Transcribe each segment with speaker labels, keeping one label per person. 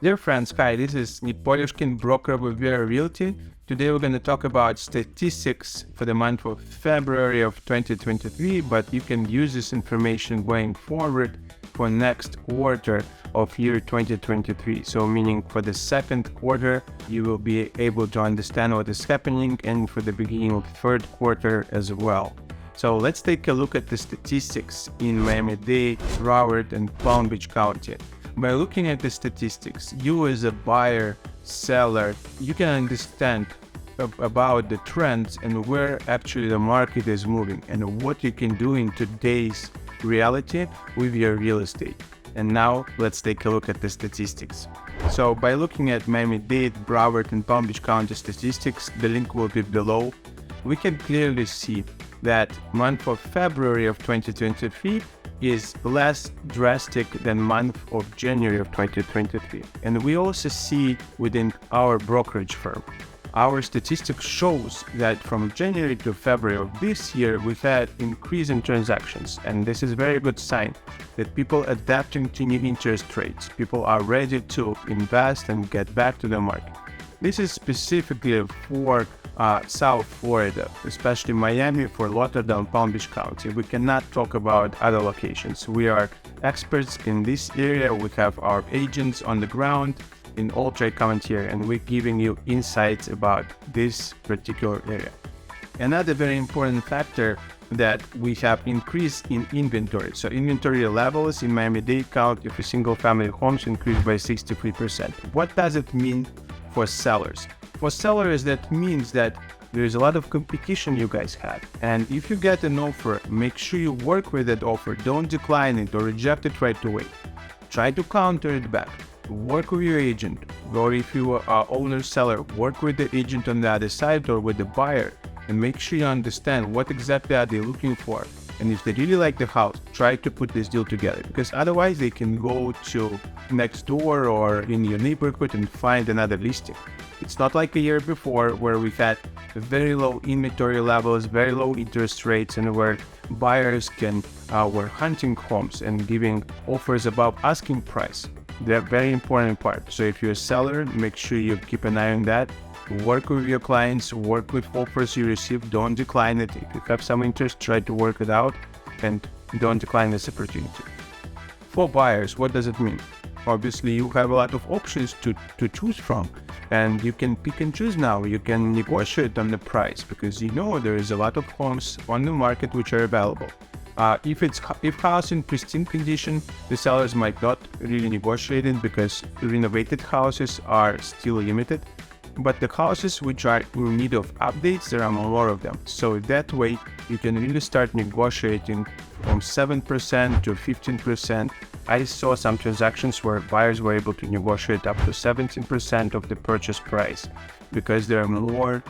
Speaker 1: Dear friends, hi, this is Nipolishkin, broker with Vera Realty. Today we're going to talk about statistics for the month of February of 2023, but you can use this information going forward for next quarter of year 2023. So meaning for the second quarter, you will be able to understand what is happening, and for the beginning of third quarter as well. So let's take a look at the statistics in Miami-Dade, Broward, and Palm Beach County. By looking at the statistics, you as a buyer, seller, you can understand about the trends and where actually the market is moving and what you can do in today's reality with your real estate. And now let's take a look at the statistics. So by looking at Miami-Dade, Broward, and Palm Beach County statistics, the link will be below. We can clearly see that month of February of 2023 is less drastic than month of January of 2023. And we also see within our brokerage firm, our statistics shows that from January to February of this year, we've had increase in transactions. And this is a very good sign that people adapting to new interest rates, people are ready to invest and get back to the market. This is specifically for South Florida, especially Miami, Fort Lauderdale, Palm Beach County. We cannot talk about other locations. We are experts in this area. We have our agents on the ground in all tri-county area, and we're giving you insights about this particular area. Another very important factor that we have increase in inventory. So inventory levels in Miami-Dade County for single family homes increased by 63%. What does it mean for sellers? For sellers, that means that there's a lot of competition you guys have. And if you get an offer, make sure you work with that offer. Don't decline it or reject it right away. Try to counter it back. Work with your agent. Or if you are owner seller, work with the agent on the other side or with the buyer. And make sure you understand what exactly are they looking for. And if they really like the house, try to put this deal together, because otherwise they can go to next door or in your neighborhood and find another listing. It's not like a year before where we had very low inventory levels, very low interest rates, and where buyers were hunting homes and giving offers above asking price. They're a very important part. So if you're a seller, make sure you keep an eye on that. Work with your clients, work with offers you receive, don't decline it. If you have some interest, try to work it out and don't decline this opportunity. For buyers, what does it mean? Obviously, you have a lot of options to choose from, and you can pick and choose now. You can negotiate on the price because you know there is a lot of homes on the market which are available. If house in pristine condition, the sellers might not really negotiate it because renovated houses are still limited. But the houses which are in need of updates, there are more of them. So that way, you can really start negotiating from 7% to 15%. I saw some transactions where buyers were able to negotiate up to 17% of the purchase price because there are more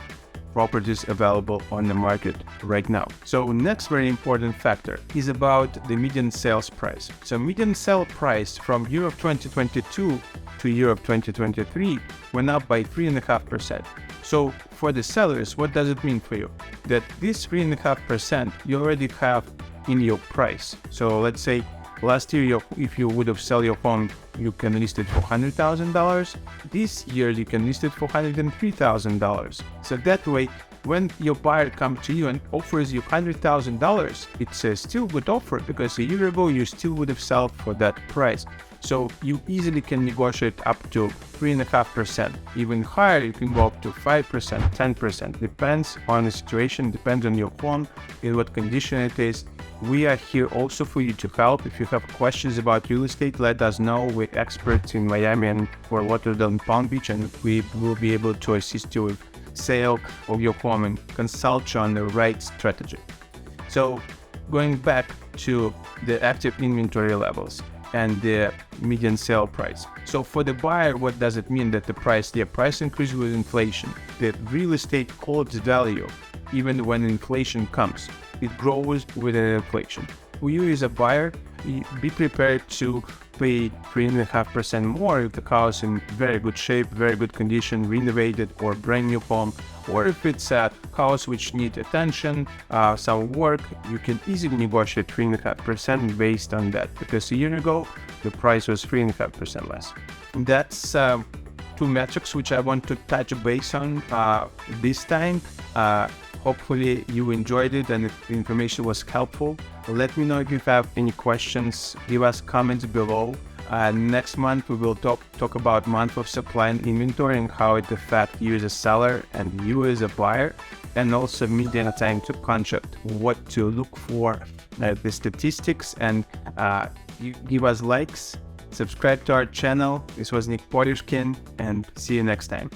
Speaker 1: properties available on the market right now. So next very important factor is about the median sales price. So median sale price from year of 2022 to year of 2023 went up by 3.5%. So for the sellers, what does it mean for you? That this 3.5% you already have in your price. So let's say last year, if you would have sold your home, you can list it for $100,000. This year, you can list it for $103,000. So that way, when your buyer comes to you and offers you $100,000, it's a still good offer because a year ago, you still would have sold for that price. So you easily can negotiate up to 3.5%. Even higher, you can go up to 5%, 10%. Depends on the situation, depends on your home, in what condition it is. We are here also for you to help. If you have questions about real estate, let us know. We're experts in Miami and Fort Lauderdale and Palm Beach, and we will be able to assist you with sale of your home and consult you on the right strategy. So going back to the active inventory levels and the median sale price. So for the buyer, what does it mean that the price increase with inflation? The real estate holds value even when inflation comes. It grows with an inflation. For you as a buyer, be prepared to pay 3.5% more if the house in very good shape, very good condition, renovated, or brand new home, or if it's a house which need attention, some work, you can easily negotiate 3.5% based on that, because a year ago the price was 3.5% less. That's two metrics which I want to touch base on this time. Hopefully you enjoyed it and the information was helpful. Let me know if you have any questions. Give us comments below. Next month we will talk about month of supply and inventory and how it affects you as a seller and you as a buyer, and also median time to contract, what to look for, the statistics, and you give us likes, subscribe to our channel. This was Nick Polyushkin, and see you next time.